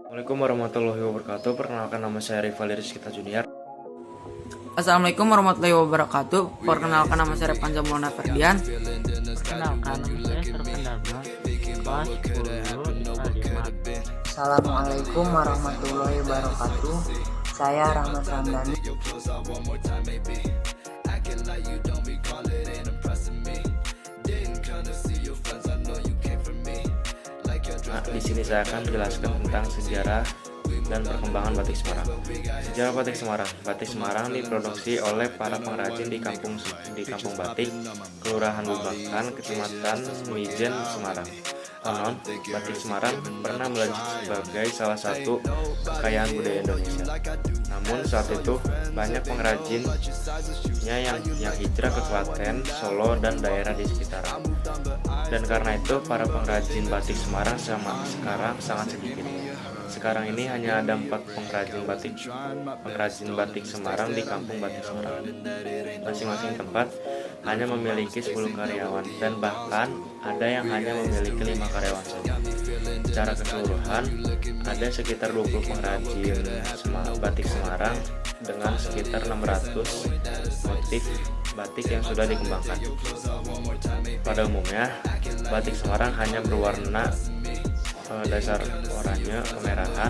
Assalamualaikum warahmatullahi wabarakatuh. Perkenalkan, nama saya Rivaldi Rizkita Junior. Assalamualaikum warahmatullahi wabarakatuh. Perkenalkan, nama saya Repanza Maulana Ferdian. Perkenalkan, nama saya Sarkandana, kelas 10 IPA 5. Assalamualaikum warahmatullahi wabarakatuh. Saya Rahmat Ramdhani. Nah, di sini saya akan menjelaskan tentang sejarah dan perkembangan batik Semarang. Sejarah batik Semarang. Batik Semarang diproduksi oleh para pengrajin di kampung Batik, Kelurahan Bubakan, Kecamatan Mijen, Semarang. Konon, batik Semarang pernah melejit sebagai salah satu kekayaan budaya Indonesia. Namun saat itu banyak pengrajinnya yang hijrah ke Klaten, Solo, dan daerah di sekitar. Dan karena itu para pengrajin batik Semarang sekarang sangat sedikit. Sekarang ini hanya ada 4 pengrajin batik Semarang di kampung batik Semarang. Masing-masing tempat hanya memiliki 10 karyawan dan bahkan ada yang hanya memiliki 5 karyawan saja. Secara keseluruhan ada sekitar 20 pengrajin batik Semarang dengan sekitar 600 motif batik yang sudah dikembangkan. Pada umumnya, batik Semarang hanya berwarna dasar oranye kemerahan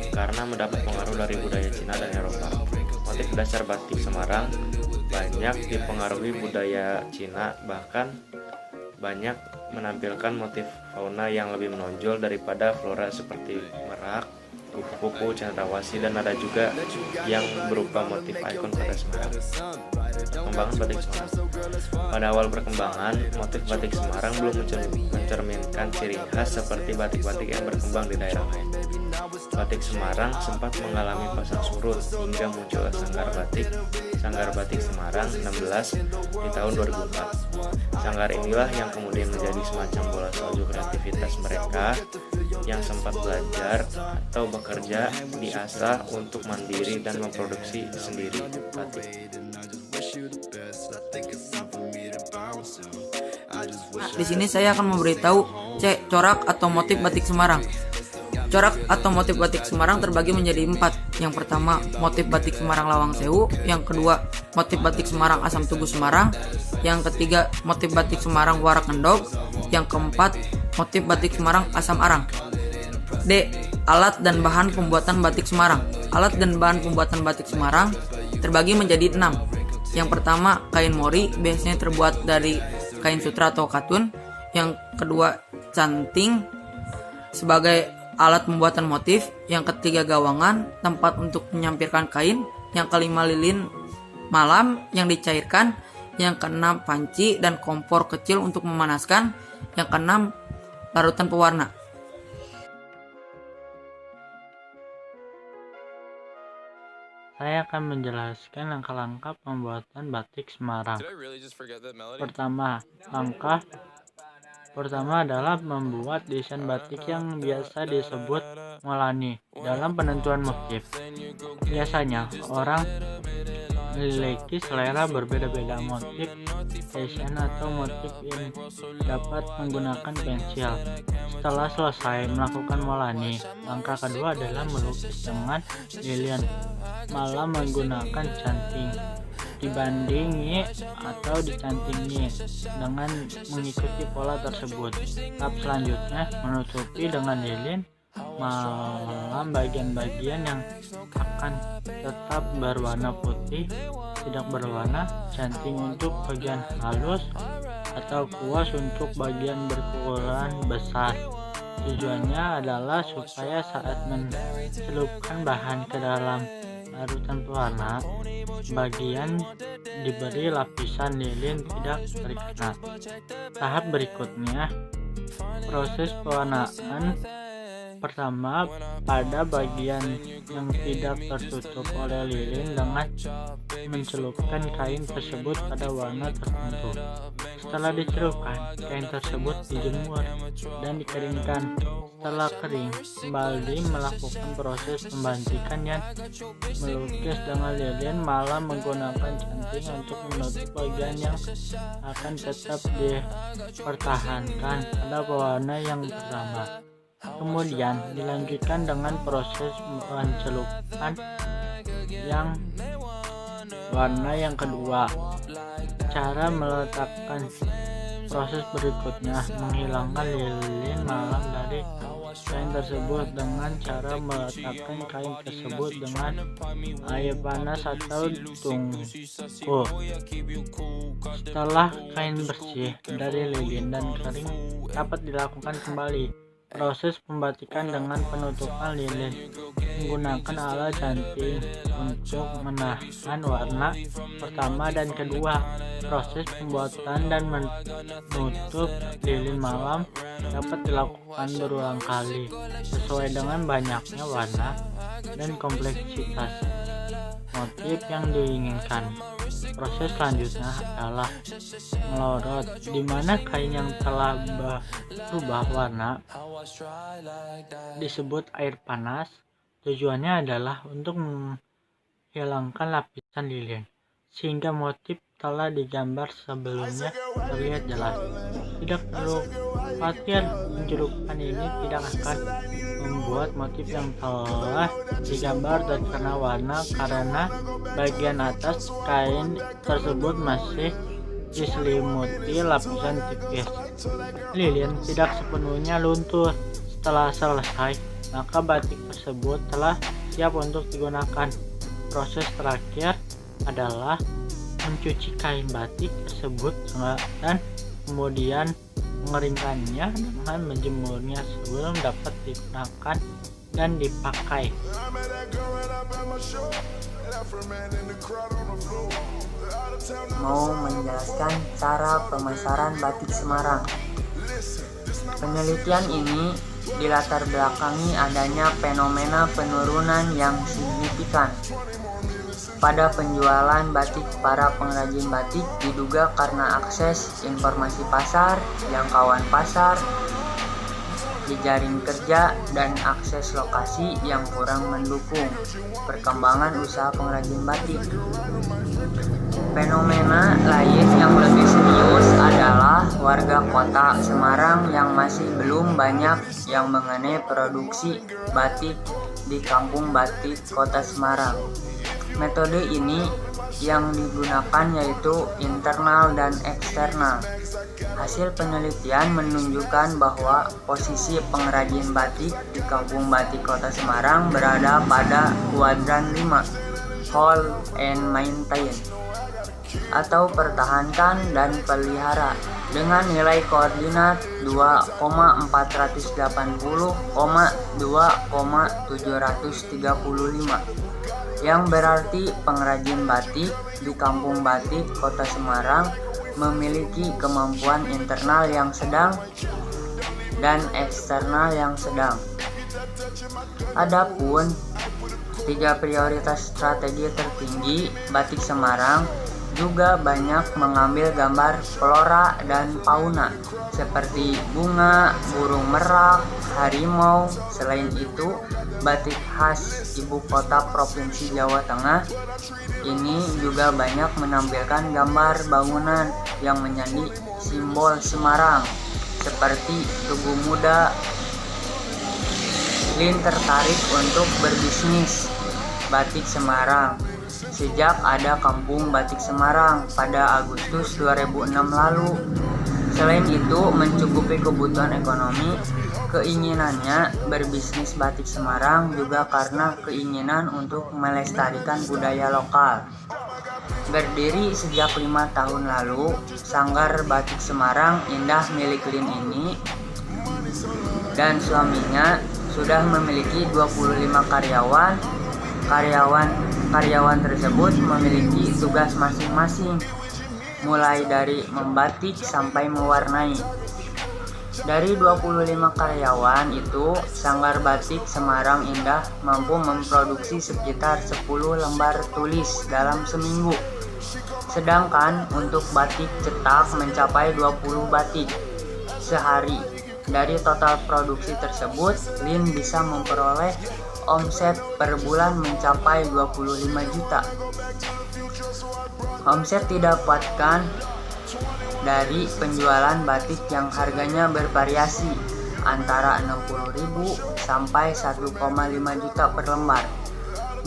karena mendapat pengaruh dari budaya Cina dan Eropa. Motif dasar batik Semarang banyak dipengaruhi budaya Cina, bahkan banyak menampilkan motif fauna yang lebih menonjol daripada flora seperti merak, kupu-kupu, cendrawasih, dan ada juga yang berupa motif ikon kota Semarang. Perkembangan batik Semarang. Pada awal perkembangan, motif batik Semarang belum mencerminkan ciri khas seperti batik-batik yang berkembang di daerah lain. Batik Semarang sempat mengalami pasang surut hingga muncullah Sanggar Batik Semarang 16 di tahun 2004. Sanggar inilah yang kemudian menjadi semacam bola salju kreativitas mereka yang sempat belajar atau bekerja diasah untuk mandiri dan memproduksi sendiri batik. Nah, di sini saya akan memberitahu corak atau motif batik Semarang. Corak atau motif batik Semarang terbagi menjadi 4. Yang pertama, motif batik Semarang Lawang Sewu. Yang kedua, motif batik Semarang Asam Tugu Semarang. Yang ketiga, motif batik Semarang Warak Ngendog. Yang keempat, motif batik Semarang Asam Arang. D. Alat dan bahan pembuatan batik Semarang. Alat dan bahan pembuatan batik Semarang terbagi menjadi 6. Yang pertama, kain mori, biasanya terbuat dari kain sutra atau katun. Yang kedua, canting sebagai alat pembuatan motif. Yang ketiga, gawangan, tempat untuk menyampirkan kain. Yang kelima, lilin malam yang dicairkan. Yang keenam, panci dan kompor kecil untuk memanaskan. Yang keenam, larutan pewarna. Saya akan menjelaskan langkah-langkah pembuatan batik Semarang. Pertama, langkah pertama adalah membuat desain batik yang biasa disebut ngolani dalam penentuan motif. Biasanya orang memiliki selera berbeda-beda motif desain atau motif yang dapat menggunakan pensil. Setelah selesai melakukan ngolani, langkah kedua adalah melukis dengan lilin malah menggunakan canting. Dibandingi atau dicantingi dengan mengikuti pola tersebut. Tahap selanjutnya menutupi dengan lilin malam bagian-bagian yang akan tetap berwarna putih, tidak berwarna, canting untuk bagian halus atau kuas untuk bagian berukuran besar. Tujuannya adalah supaya saat mencelupkan bahan ke dalam larutan pewarna, bagian diberi lapisan lilin tidak terkena. Tahap berikutnya, proses pewarnaan. Pertama, pada bagian yang tidak tertutup oleh lilin dengan mencelupkan kain tersebut pada warna tertentu. Setelah dicelupkan, kain tersebut dijemur dan dikeringkan. Setelah kering, kembali melakukan proses pembantikan yang melukis dengan lilin malah menggunakan canting untuk menutup bagian yang akan tetap dipertahankan pada pewarna yang pertama. Kemudian dilanjutkan dengan proses pencelupan yang warna yang kedua. Cara meletakkan proses berikutnya menghilangkan lilin malam dari kain tersebut dengan cara meletakkan kain tersebut dengan air panas atau tungku. Setelah kain bersih dari lilin dan kering, dapat dilakukan kembali proses pembatikan dengan penutupan lilin menggunakan alat canting untuk menahan warna pertama dan kedua. Proses pembuatan dan menutup lilin malam dapat dilakukan berulang kali sesuai dengan banyaknya warna dan kompleksitas motif yang diinginkan. Proses selanjutnya adalah melorot, di mana kain yang telah berubah warna disebut air panas. Tujuannya adalah untuk menghilangkan lapisan lilin sehingga motif telah digambar sebelumnya terlihat jelas. Tidak perlu khawatir, pencelupan ini tidak akan membuat motif yang telah digambar terkena warna karena bagian atas kain tersebut masih diselimuti lapisan tipis. Lilin tidak sepenuhnya luntur. Setelah selesai, maka batik tersebut telah siap untuk digunakan. Proses terakhir adalah mencuci kain batik tersebut dan kemudian mengeringkannya dengan menjemurnya sebelum dapat digunakan dan dipakai. Mau menjelaskan cara pemasaran batik Semarang. Penelitian ini dilatar belakangi adanya fenomena penurunan yang signifikan pada penjualan batik. Para pengrajin batik diduga karena akses informasi pasar, jangkauan pasar, jejaring kerja, dan akses lokasi yang kurang mendukung perkembangan usaha pengrajin batik. Fenomena lain yang lebih serius adalah warga kota Semarang yang masih belum banyak yang mengenai produksi batik di kampung batik kota Semarang. Metode ini yang digunakan yaitu internal dan eksternal. Hasil penelitian menunjukkan bahwa posisi pengrajin batik di kampung batik kota Semarang berada pada kuadran 5, hold and maintain, atau pertahankan dan pelihara, dengan nilai koordinat 2,480,2,735, yang berarti pengrajin batik di kampung batik kota Semarang memiliki kemampuan internal yang sedang dan eksternal yang sedang. Adapun 3 prioritas strategi tertinggi batik Semarang juga banyak mengambil gambar flora dan fauna seperti bunga, burung merak, harimau. Selain itu, batik khas ibu kota Provinsi Jawa Tengah ini juga banyak menampilkan gambar bangunan yang menjadi simbol Semarang seperti Tugu Muda. Lin tertarik untuk berbisnis batik Semarang sejak ada Kampung Batik Semarang pada Agustus 2006 lalu. Selain itu, mencukupi kebutuhan ekonomi, keinginannya berbisnis batik Semarang juga karena keinginan untuk melestarikan budaya lokal. Berdiri sejak 5 tahun lalu, Sanggar Batik Semarang Indah milik Lin ini dan suaminya sudah memiliki 25 karyawan. Karyawan tersebut memiliki tugas masing-masing, mulai dari membatik sampai mewarnai. Dari 25 karyawan itu, Sanggar Batik Semarang Indah mampu memproduksi sekitar 10 lembar tulis dalam seminggu. Sedangkan untuk batik cetak mencapai 20 batik sehari. Dari total produksi tersebut, Lin bisa memperoleh omset per bulan mencapai 25 juta. Omset didapatkan dari penjualan batik yang harganya bervariasi antara 60.000 sampai 1,5 juta per lembar.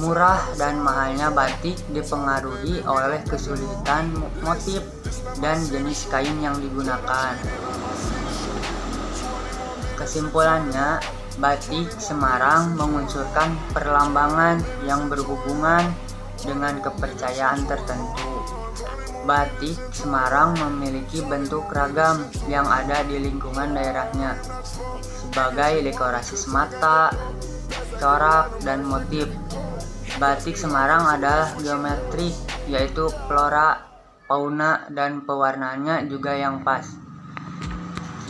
Murah dan mahalnya batik dipengaruhi oleh kesulitan motif dan jenis kain yang digunakan. Kesimpulannya, batik Semarang mengunsurkan perlambangan yang berhubungan dengan kepercayaan tertentu. Batik Semarang memiliki bentuk ragam yang ada di lingkungan daerahnya, sebagai dekorasi semata, corak, dan motif. Batik Semarang adalah geometrik, yaitu flora, fauna, dan pewarnaannya juga yang pas.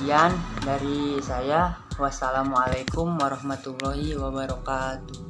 Sekian dari saya. Wassalamualaikum warahmatullahi wabarakatuh.